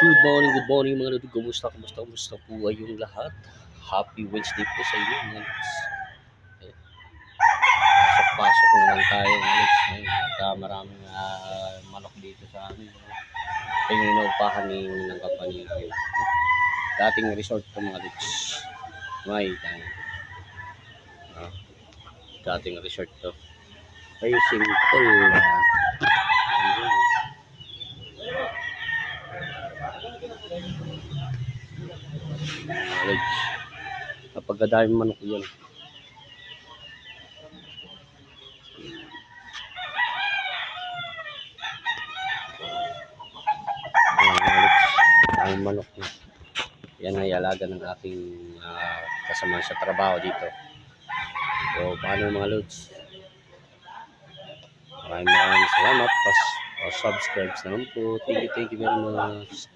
Good morning mga lods. Kumusta po kayong lahat? Happy Wednesday po sa inyo mga lods. Pasok naman tayo mga lods. At maraming manok dito sa amin. Ito yung inuupahan ng company namin. Dating resort ko mga lods. May dating resort to. Ay simple. Kapag dahil manok yan. Ang manok na. Yan ay alaga ng aking kasama sa trabaho dito. So, paano mga lods? Maraming salamat. Subscribe na naman po. Thank you very much.